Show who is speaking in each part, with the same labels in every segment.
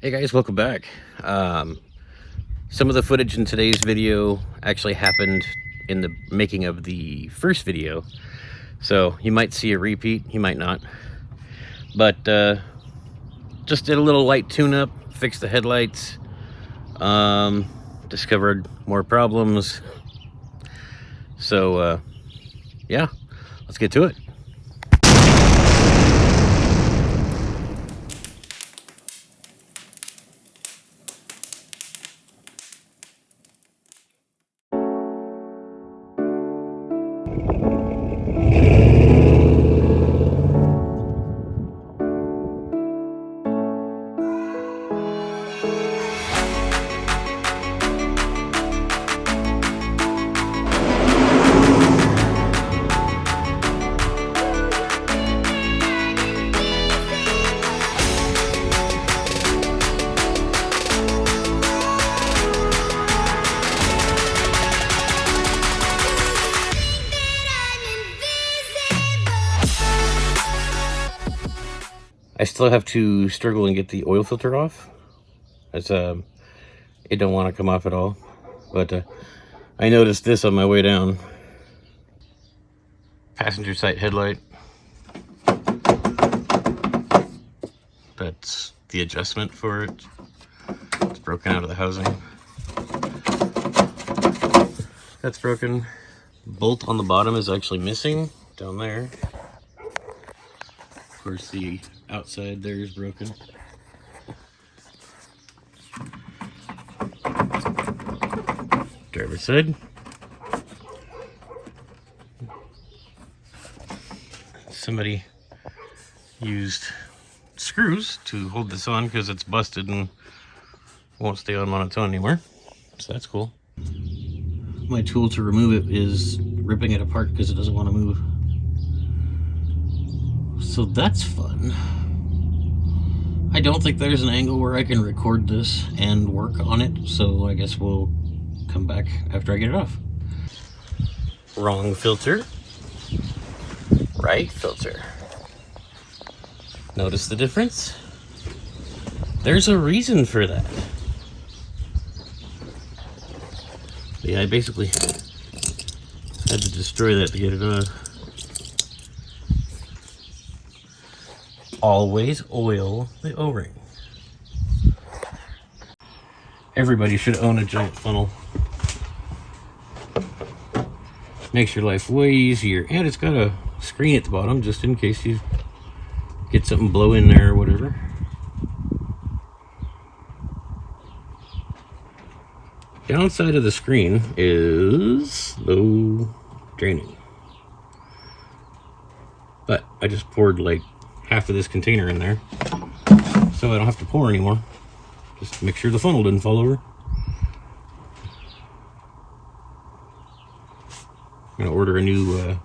Speaker 1: Hey guys, welcome back. Some of the footage in today's video actually happened in the making of the first video, so you might see a repeat, you might not. But just did a little light tune-up, fixed the headlights, discovered more problems. So yeah, let's get to it. I still have to struggle and get the oil filter off, as it don't want to come off at all. But I noticed this on my way down. Passenger side headlight. That's the adjustment for it. It's broken out of the housing. That's broken. Bolt on the bottom is actually missing down there. Of course, the outside there is broken. Driver's side. Somebody used screws to hold this on because it's busted and won't stay on its own anymore. So that's cool. My tool to remove it is ripping it apart because it doesn't want to move. So that's fun. I don't think there's an angle where I can record this and work on it, so I guess we'll come back after I get it off. Wrong filter. Right filter. Notice the difference? There's a reason for that. Yeah, I basically had to destroy that to get it on. Always oil the O-ring. Everybody should own a giant funnel. Makes your life way easier, and it's got a screen at the bottom just in case you get something blow in there or whatever. Downside of the screen is low draining, but I just poured like half of this container in there, so I don't have to pour anymore. Just make sure the funnel didn't fall over. I'm gonna order a new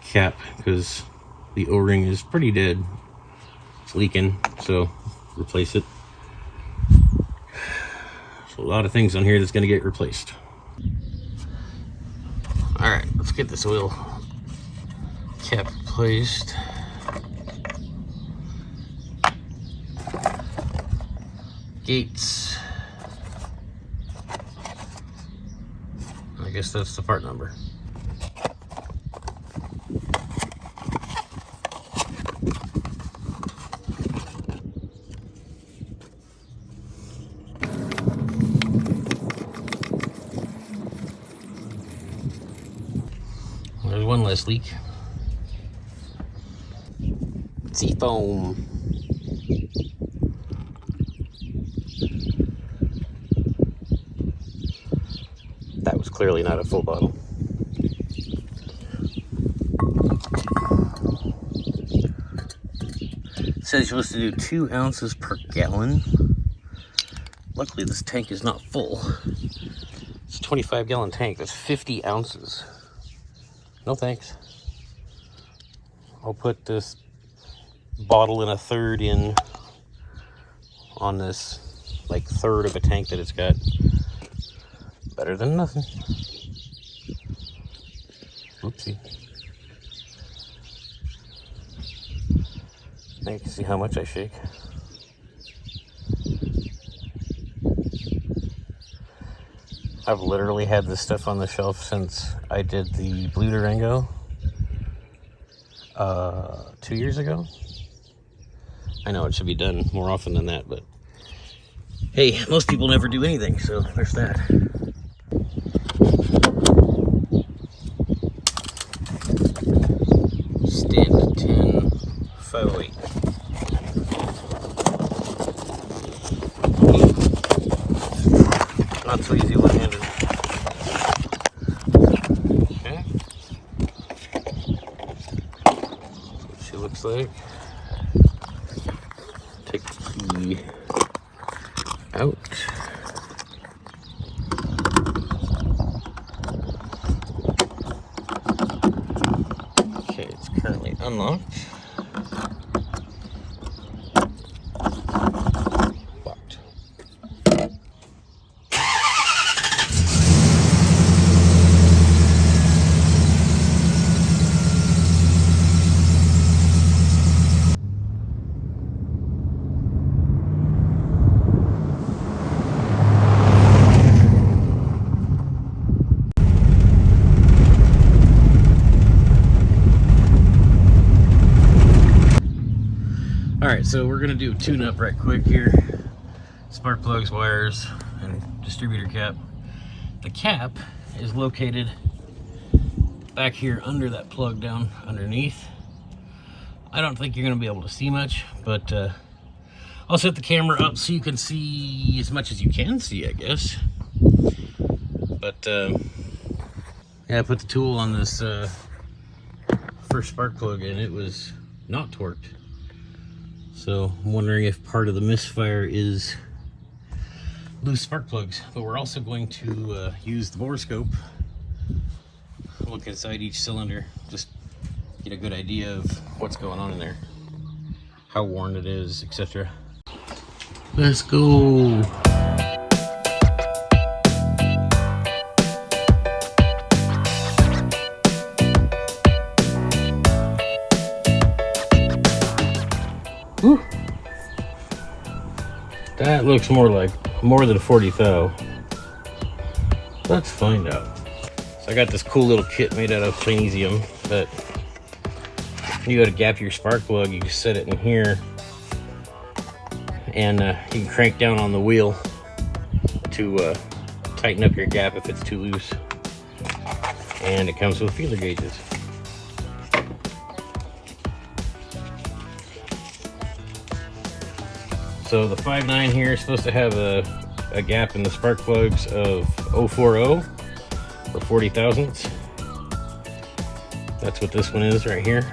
Speaker 1: cap because the O-ring is pretty dead. It's leaking, so replace it. So a lot of things on here that's gonna get replaced. All right, let's get this oil cap replaced. Gates. I guess that's the part number. There's one less leak. Seafoam. That was clearly not a full bottle. It says you're supposed to do 2 ounces per gallon. Luckily, this tank is not full. It's a 25-gallon tank. That's 50 ounces. No thanks. I'll put this bottle and a third in on this like third of a tank that it's got. Better than nothing. Oopsie. Now you can see how much I shake. I've literally had this stuff on the shelf since I did the blue Durango 2 years ago. I know it should be done more often than that, but hey, most people never do anything, so there's that. Stand 10, 508. Not so easy one-handed. Okay. That's what she looks like. Take the key out. Okay, it's currently unlocked. Locked. Alright, so we're going to do tune-up right quick here. Spark plugs, wires, and distributor cap. The cap is located back here under that plug down underneath. I don't think you're going to be able to see much, but I'll set the camera up so you can see as much as you can see, I guess. But yeah, I put the tool on this first spark plug and it was not torqued. So I'm wondering if part of the misfire is loose spark plugs. But we're also going to use the borescope, look inside each cylinder, just get a good idea of what's going on in there, how worn it is, etc. Let's go. Whew. That looks more than 40 thou. Let's find out. So I got this cool little kit made out of magnesium, but you go to gap your spark plug, you can set it in here, and you can crank down on the wheel to tighten up your gap if it's too loose. And it comes with feeler gauges. So the 5.9 here is supposed to have a gap in the spark plugs of 040 or 40 thousandths. That's what this one is right here.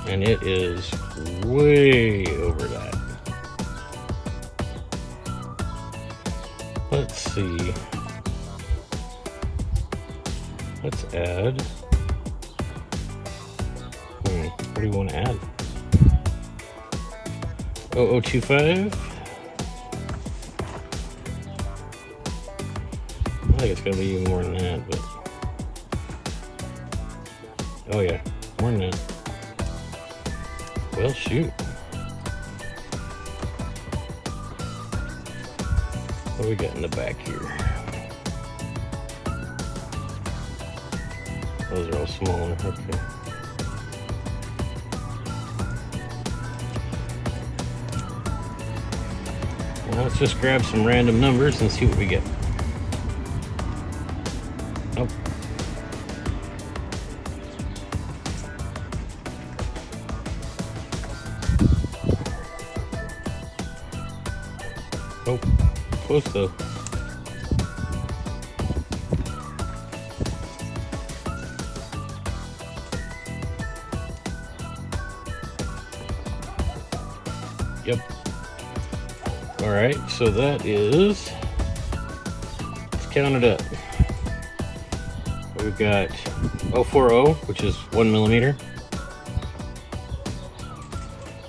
Speaker 1: And it is way over that. Let's see. Let's add. What do you want to add? 0025. I think it's gonna be even more than that, but oh yeah, more than that. Well, shoot. What do we got in the back here? Those are all smaller. Okay. Well, let's just grab some random numbers and see what we get. Nope. Oh, close though. Yep. All right, so that is, let's count it up. We've got 040, which is 1 millimeter,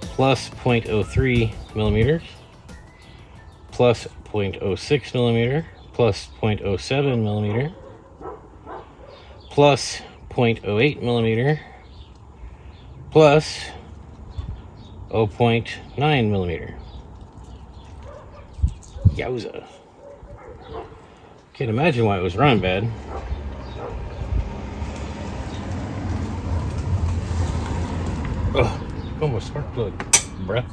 Speaker 1: plus 0.03 millimeters, plus 0.06 millimeter, plus 0.07 millimeter, plus 0.08 millimeter, plus 0.9 millimeter. Yowza. Can't imagine why it was running bad. Oh, almost spark plug, bruh.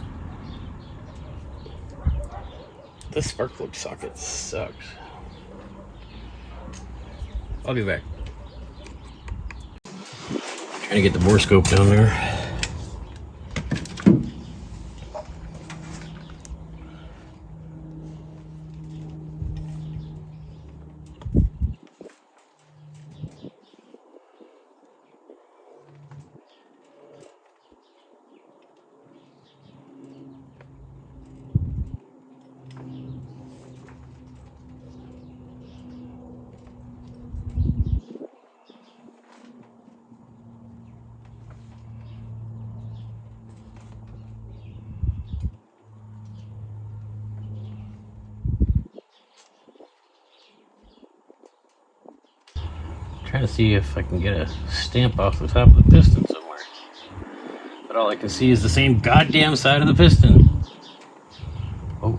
Speaker 1: This spark plug socket sucks. I'll be back. Trying to get the bore scope down there. Trying to see if I can get a stamp off the top of the piston somewhere. But all I can see is the same goddamn side of the piston. Oh.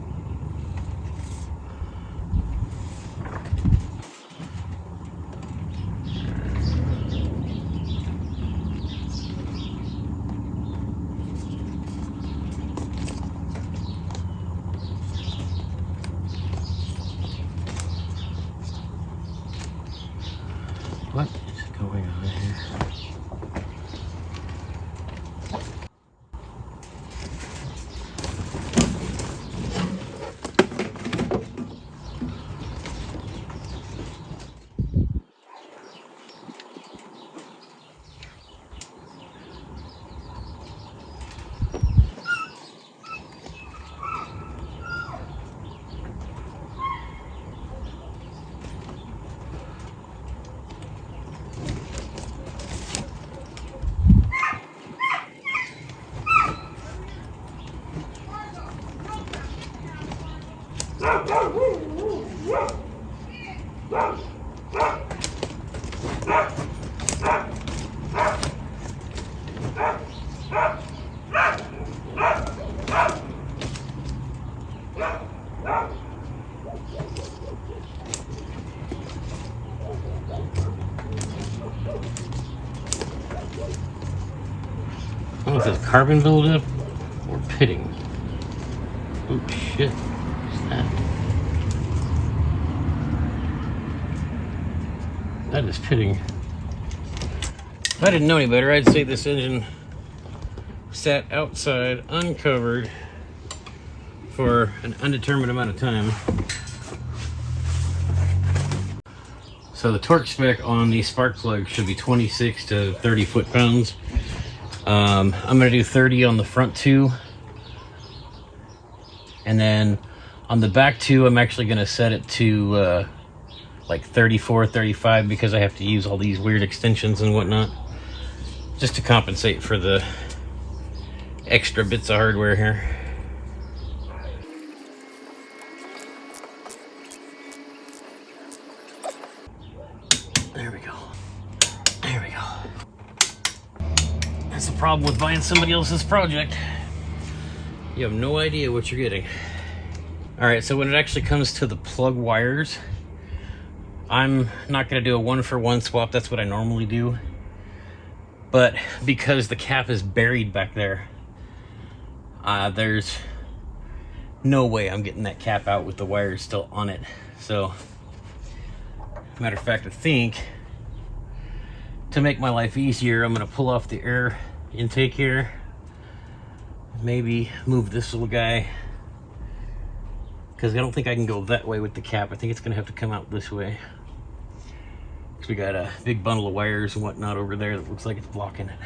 Speaker 1: What is going on here? I don't know if it's carbon buildup or pitting. Oh shit, what's that? That is pitting. If I didn't know any better, I'd say this engine sat outside uncovered for an undetermined amount of time. So the torque spec on these spark plugs should be 26 to 30 foot-pounds. I'm going to do 30 on the front two. And then on the back two, I'm actually going to set it to like 34, 35 because I have to use all these weird extensions and whatnot. Just to compensate for the extra bits of hardware here. There we go. There we go. That's the problem with buying somebody else's project. You have no idea what you're getting. Alright, so when it actually comes to the plug wires, I'm not going to do a one-for-one swap. That's what I normally do. But because the cap is buried back there, there's no way I'm getting that cap out with the wires still on it. So, matter of fact, I think to make my life easier, I'm going to pull off the air intake here. Maybe move this little guy, because I don't think I can go that way with the cap. I think it's going to have to come out this way. Because we got a big bundle of wires and whatnot over there that looks like it's blocking it.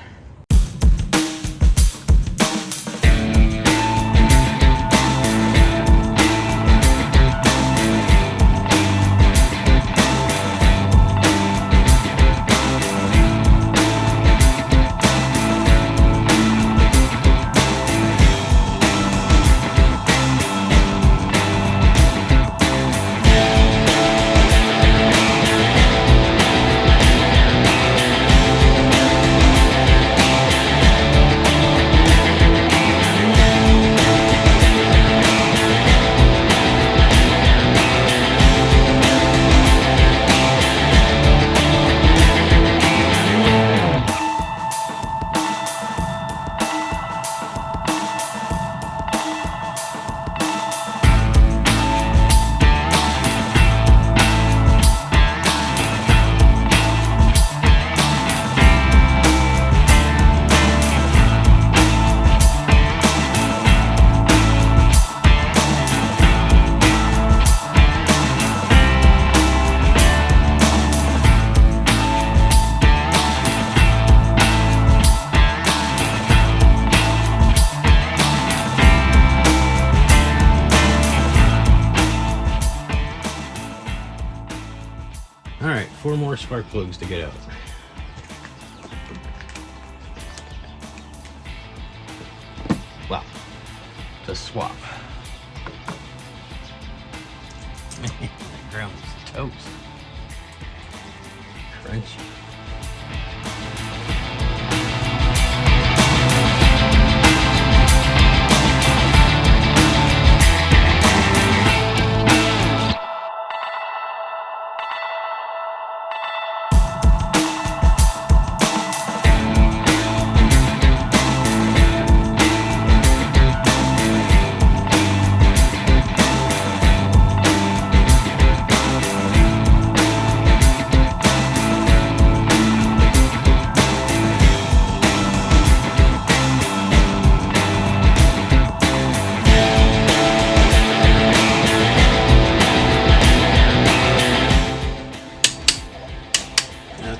Speaker 1: 4 more spark plugs to get out. Well, to swap. Man, the ground is toast. Crunchy.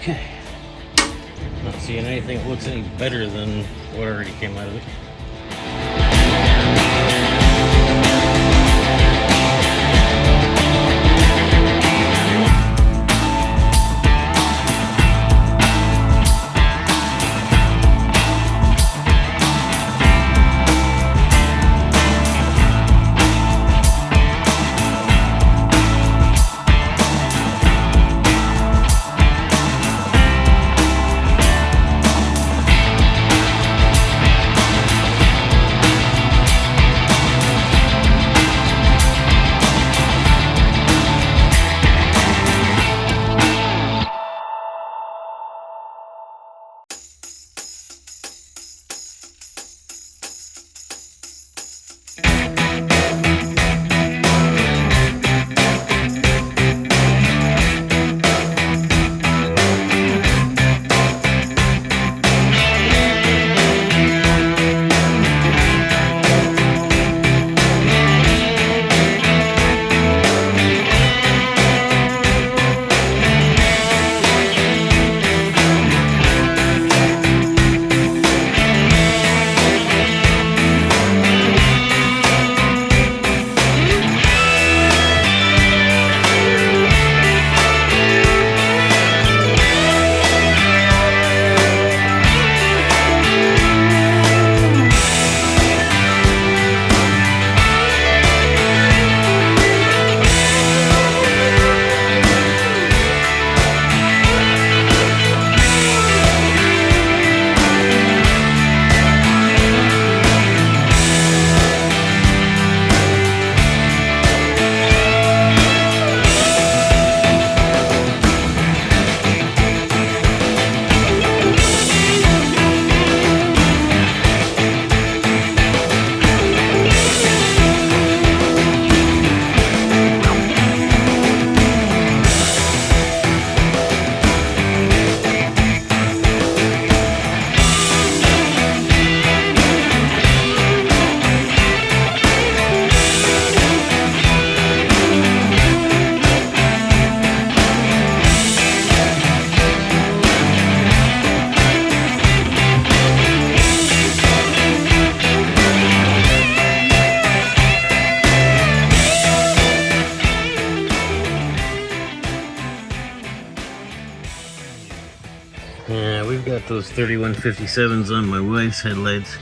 Speaker 1: Okay, not seeing anything that looks any better than what already came out of it. Yeah, we've got those 3157s on my wife's headlights.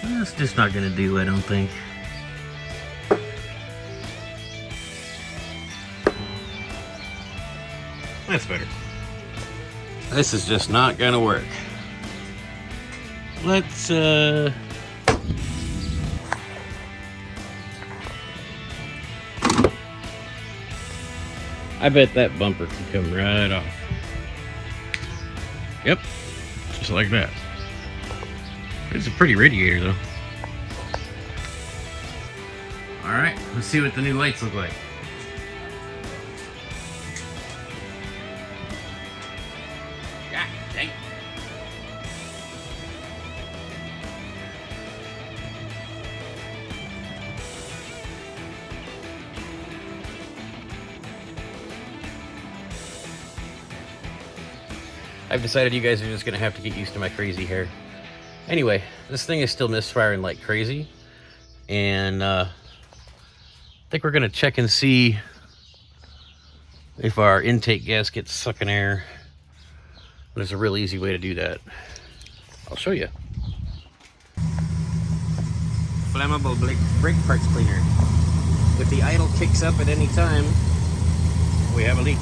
Speaker 1: That's just not gonna do, I don't think. That's better. This is just not gonna work. Let's I bet that bumper can come right off. Yep, just like that. It's a pretty radiator though. Alright, let's see what the new lights look like. God dang. I've decided you guys are just gonna have to get used to my crazy hair. Anyway, this thing is still misfiring like crazy, and I think we're gonna check and see if our intake gasket's sucking air. There's a real easy way to do that. I'll show you. Flammable brake parts cleaner. If the idle kicks up at any time, we have a leak.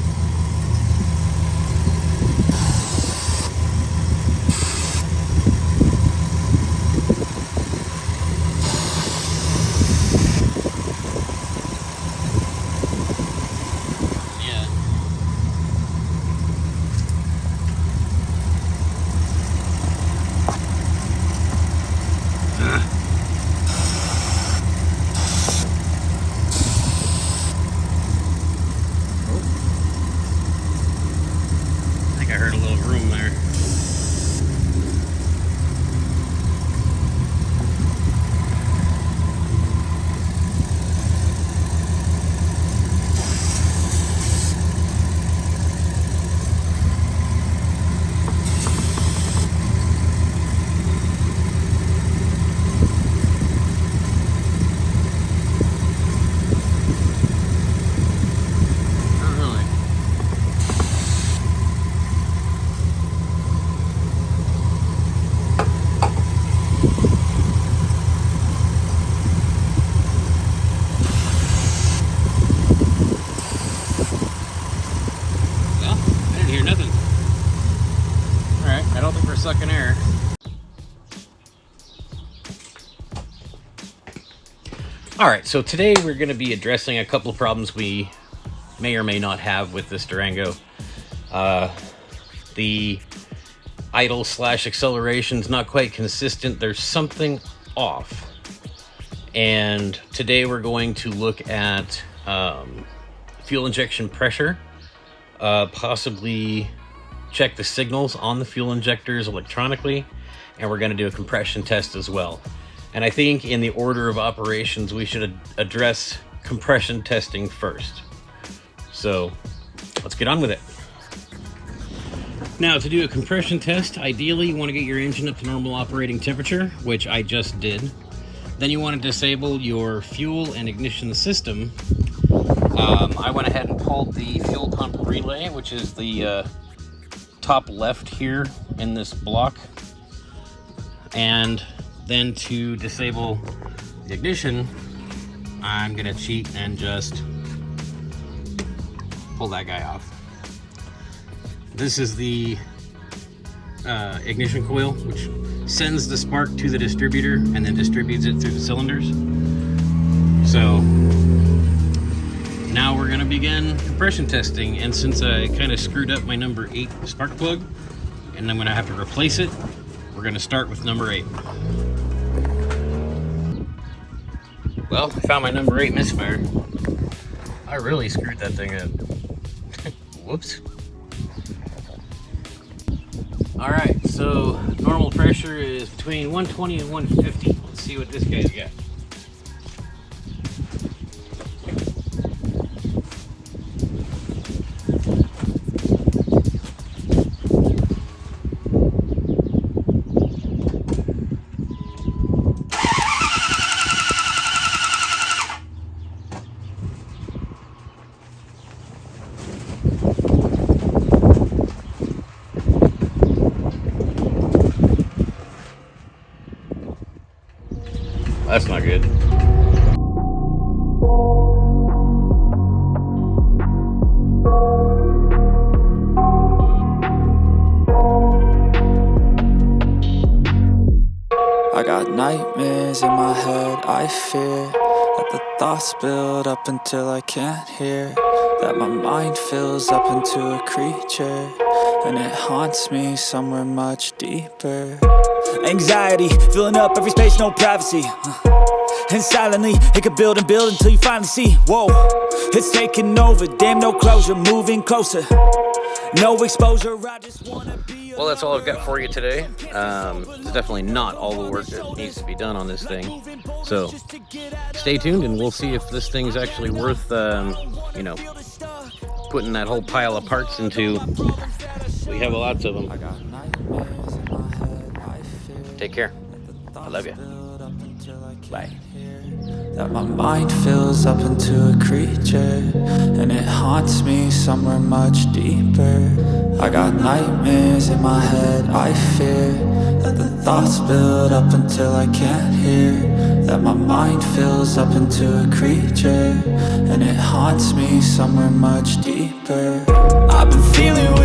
Speaker 1: I heard a little room there. Sucking air. Alright, so today we're going to be addressing a couple of problems we may or may not have with this Durango. The idle / acceleration is not quite consistent. There's something off. And today we're going to look at fuel injection pressure, possibly check the signals on the fuel injectors electronically, and we're going to do a compression test as well. And I think in the order of operations, we should address compression testing first. So let's get on with it. Now, to do a compression test, ideally you want to get your engine up to normal operating temperature, which I just did. Then you want to disable your fuel and ignition system. I went ahead and pulled the fuel pump relay, which is the top left here in this block, and then to disable the ignition, I'm gonna cheat and just pull that guy off. This is the ignition coil, which sends the spark to the distributor and then distributes it through the cylinders. So now we're gonna begin compression testing, and since I kind of screwed up my number 8 spark plug and I'm gonna have to replace it, we're gonna start with number 8. Well, I found my number 8 misfire. I really screwed that thing up. Whoops. Alright, so normal pressure is between 120 and 150. Let's see what this guy's got. That's not good.
Speaker 2: I got nightmares in my head, I fear that the thoughts build up until I can't hear, that my mind fills up into a creature, and it haunts me somewhere much deeper. Anxiety, filling up every space, no privacy. And silently, it could build and build until you finally see, whoa, it's taking over, damn no closure, moving closer. No exposure, I just wanna be.
Speaker 1: Well, that's all I've got for you today. It's definitely not all the work that needs to be done on this thing. So stay tuned and we'll see if this thing's actually worth, you know, putting that whole pile of parts into. We have lots of them. Take care. I love you. Bye.
Speaker 2: that my mind fills up into a creature, and it haunts me somewhere much deeper. I got nightmares in my head, I fear that the thoughts build up until I can't hear, that my mind fills up into a creature, and it haunts me somewhere much deeper. I've been feeling